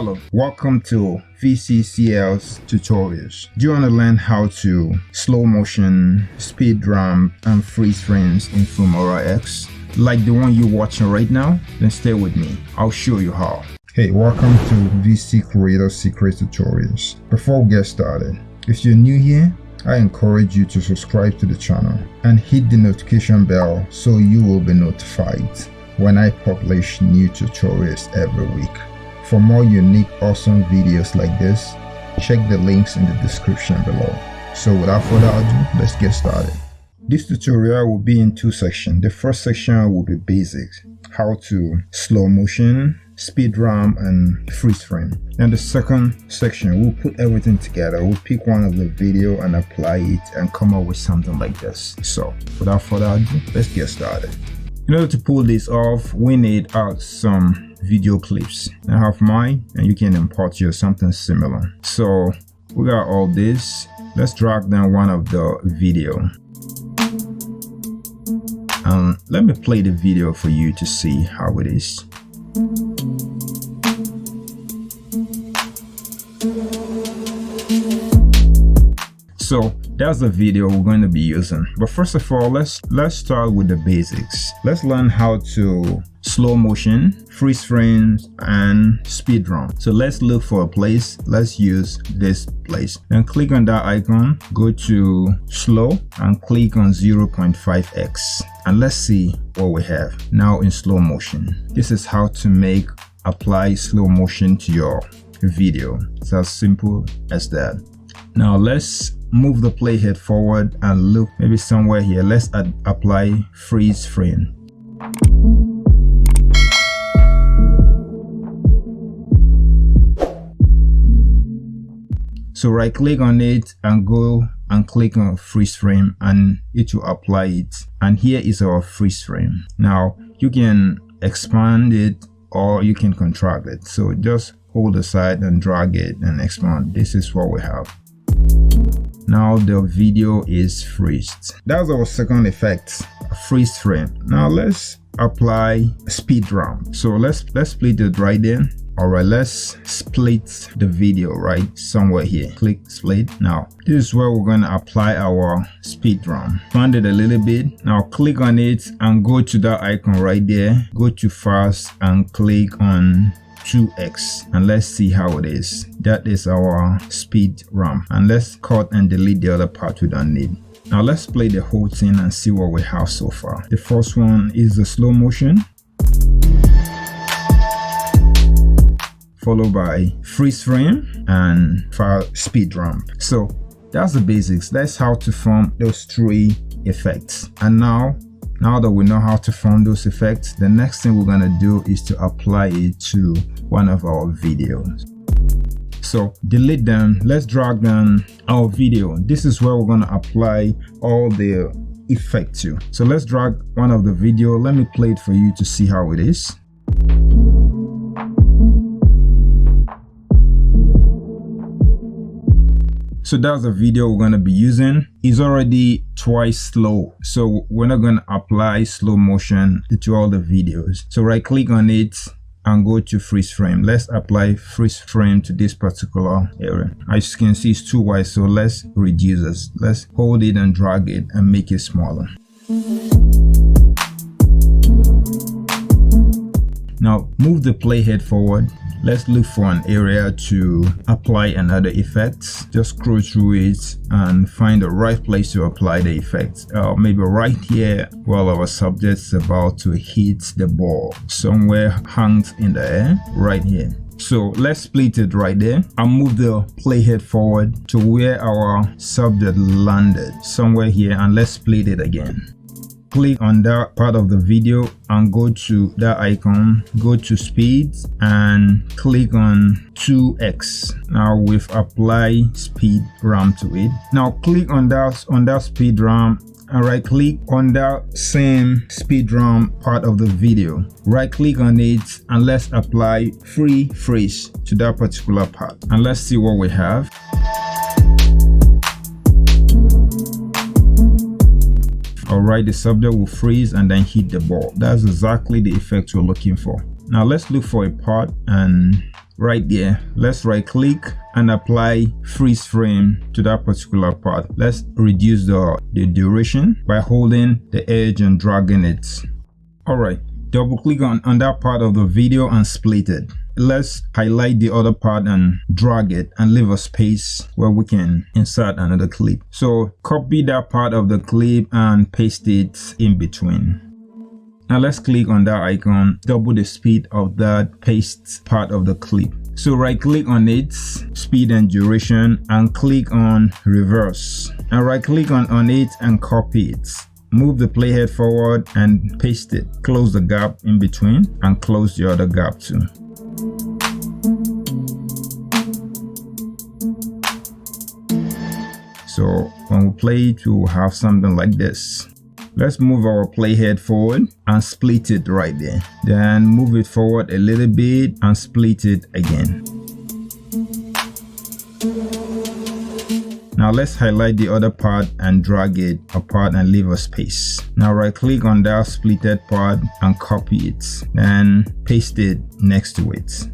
Hello, welcome to VCCL's tutorials. Do you want to learn how to slow motion, speed ramp, and freeze frames in Filmora X? Like the one you're watching right now? Then stay with me, I'll show you how. Hey, welcome to VC Creator Secret Tutorials. Before we get started, if you're new here, I encourage you to subscribe to the channel and hit the notification bell so you will be notified when I publish new tutorials every week. For more unique, awesome videos like this, check the links in the description below. So without further ado, let's get started. This tutorial will be in two sections. The first section will be basics, how to slow motion, speed ramp, and freeze frame. And the second section, we'll put everything together. We'll pick one of the video and apply it and come up with something like this. So without further ado, let's get started. In order to pull this off, we need some video clips. I have mine and you can import your something similar. So we got all this. Let's drag down one of the video. Let me play the video for you to see how it is. So that's the video we're going to be using. But first of all, let's start with the basics. Let's learn how to slow motion, freeze frames, and speed ramp. So let's look for a place. Let's use this place. Then click on that icon, go to slow and click on 0.5x. And let's see what we have now in slow motion. This is how to apply slow motion to your video. It's as simple as that. Now let's move the playhead forward and look maybe somewhere here. Let's apply freeze frame. So right click on it and go and click on freeze frame and it will apply it. And here is our freeze frame. Now you can expand it or you can contract it. So just hold aside and drag it and expand. This is what we have. Now the video is freezed. That's our second effect, freeze frame. Now let's apply speed ramp. So let's split it right there. All right, let's split the video right somewhere here. Click split. Now this is where we're going to apply our speed ramp. Expand it a little bit. Now click on it and go to that icon right there. Go to fast and click on 2x and let's see how it is. That is our speed ramp, and let's cut and delete the other part we don't need. Now let's play the whole thing and see what we have so far. The first one is the slow motion, followed by freeze frame and speed ramp. So that's the basics. That's how to form those three effects. And now that we know how to form those effects, the next thing we're going to do is to apply it to one of our videos. So delete them. Let's drag down our video. This is where we're going to apply all the effect to. So let's drag one of the video. Let me play it for you to see how it is. So that's the video we're going to be using. It's already twice slow, so we're not going to apply slow motion to all the videos. So right click on it and go to freeze frame. Let's apply freeze frame to this particular area. As you can see, it's too wide, so let's reduce this. Let's hold it and drag it and make it smaller. Now move the playhead forward. Let's look for an area to apply another effect. Just scroll through it and find the right place to apply the effect. Maybe right here while our subject is about to hit the ball. Somewhere hangs in the air, right here. So let's split it right there and move the playhead forward to where our subject landed, somewhere here, and let's split it again. Click on that part of the video and go to that icon, go to speed and click on 2x. Now we've applied speed ramp to it. Now click on that speed ramp and right click on that same speed ramp part of the video. Right click on it and let's apply freeze to that particular part. And let's see what we have. Alright, the subject will freeze and then hit the ball. That's exactly the effect we're looking for. Now let's look for a part and right there, let's right click and apply freeze frame to that particular part. Let's reduce the duration by holding the edge and dragging it. All right, double click on that part of the video and split it. Let's highlight the other part and drag it and leave a space where we can insert another clip. So copy that part of the clip and paste it in between. Now let's click on that icon, double the speed of that paste part of the clip. So right click on it, speed and duration, and click on reverse. And right click on it and copy it. Move the playhead forward and paste it. Close the gap in between and close the other gap too. So when we play it, we'll have something like this. Let's move our playhead forward and split it right there. Then move it forward a little bit and split it again. Now let's highlight the other part and drag it apart and leave a space. Now right click on that splitted part and copy it. Then paste it next to it.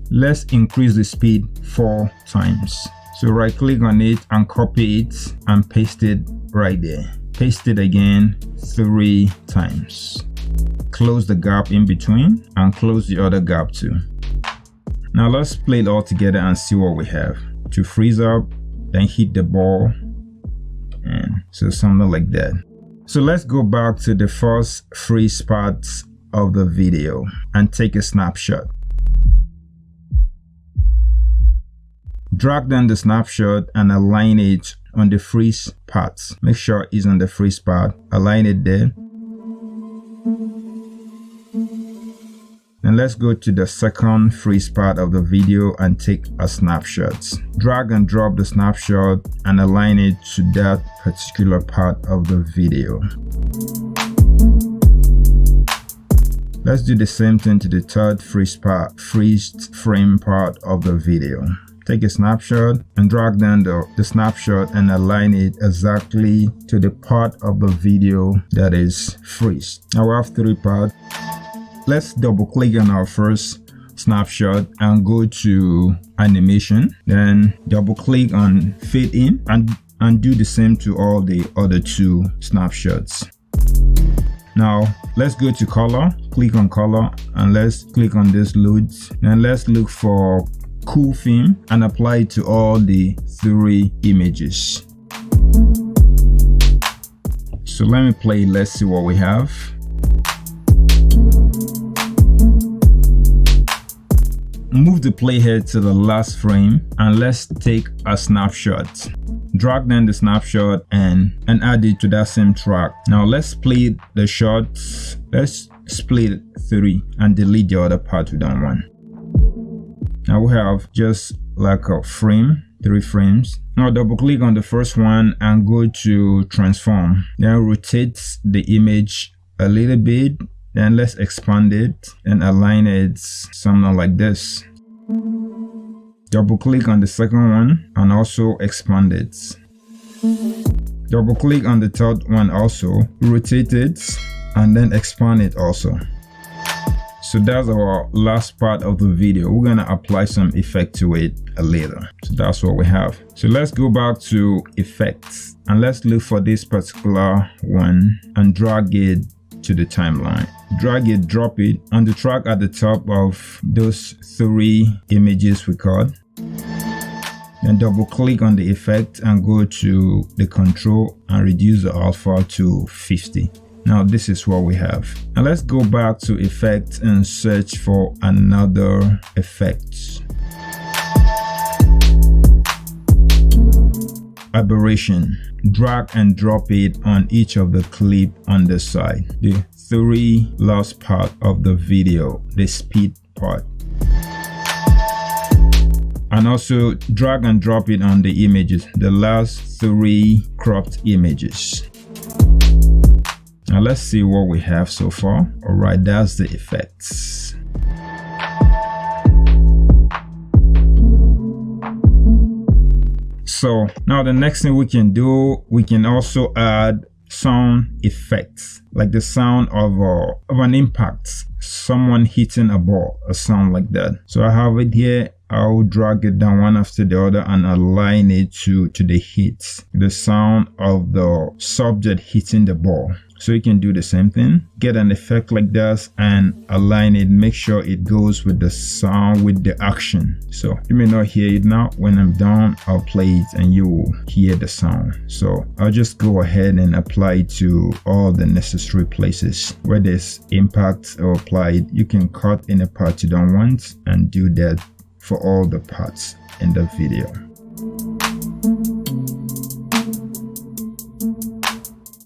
Let's increase the speed 4 times. So right click on it and copy it and paste it right there. Paste it again 3 times. Close the gap in between and close the other gap too. Now let's play it all together and see what we have. To freeze up, then hit the ball, and so something like that. So let's go back to the first freeze part of the video and take a snapshot. Drag down the snapshot and align it on the freeze part. Make sure it's on the freeze part. Align it there. Then let's go to the second freeze part of the video and take a snapshot. Drag and drop the snapshot and align it to that particular part of the video. Let's do the same thing to the third freeze frame part of the video. Take a snapshot and drag down the snapshot and align it exactly to the part of the video that is freeze. Now we have 3 parts. Let's double click on our first snapshot and go to animation. Then double click on fade in and do the same to all the other 2 snapshots. Now let's go to color, click on color, and let's click on this load. Then let's look for cool theme and apply it to all the 3 images. So let me play, let's see what we have. Move the playhead to the last frame and let's take a snapshot. Drag down the snapshot and add it to that same track. Now let's split the shots. Let's split 3 and delete the other part we don't want. Now we have just like a frame, 3 frames. Now double click on the first one and go to transform. Then rotate the image a little bit. Then let's expand it and align it something like this. Double click on the second one and also expand it. Double click on the third one also, rotate it and then expand it also. So that's our last part of the video. We're gonna apply some effect to it later. So that's what we have. So let's go back to effects and let's look for this particular one and drag it to the timeline. Drag it, drop it on the track at the top of those 3 images we caught. Then double click on the effect and go to the control and reduce the alpha to 50. Now this is what we have. Now let's go back to effects and search for another effect. Aberration. Drag and drop it on each of the clip on the side. The 3 last part of the video, the speed part. And also drag and drop it on the images, the last 3 cropped images. Now let's see what we have so far. All right, that's the effects. So now the next thing we can do, we can also add sound effects, like the sound of an impact, someone hitting a ball, a sound like that. So I have it here. I'll drag it down one after the other and align it to the hits, the sound of the subject hitting the ball. So you can do the same thing, get an effect like that and align it, make sure it goes with the sound, with the action. So you may not hear it now. When I'm done, I'll play it and you will hear the sound. So I'll just go ahead and apply it to all the necessary places where there's impact or applied. You can cut in a part you don't want and do that for all the parts in the video.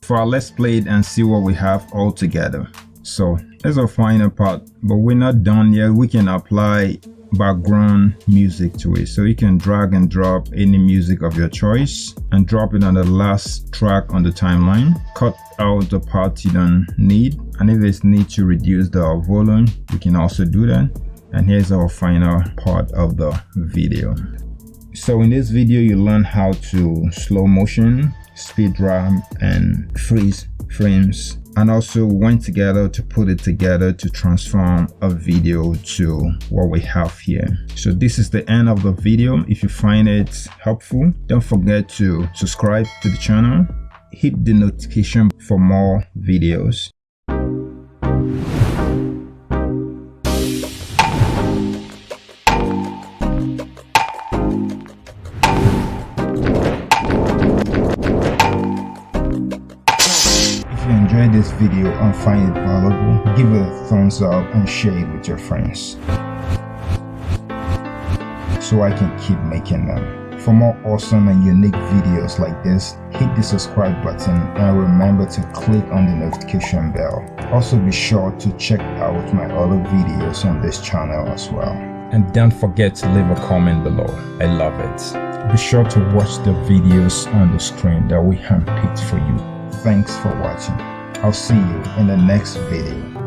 For our let's play it and see what we have all together. So that's our final part, but we're not done yet. We can apply background music to it. So you can drag and drop any music of your choice and drop it on the last track on the timeline. Cut out the part you don't need, and if it's need to reduce the volume, you can also do that. And here's our final part of the video. So in this video, you learn how to slow motion, speed ramp, and freeze frames, and also went together to put it together to transform a video to what we have here. So this is the end of the video. If you find it helpful, don't forget to subscribe to the channel, hit the notification for more videos. If you enjoyed this video and find it valuable, give it a thumbs up and share it with your friends so I can keep making them. For more awesome and unique videos like this, hit the subscribe button and remember to click on the notification bell. Also be sure to check out my other videos on this channel as well. And don't forget to leave a comment below. I love it. Be sure to watch the videos on the screen that we handpicked for you. Thanks for watching. I'll see you in the next video.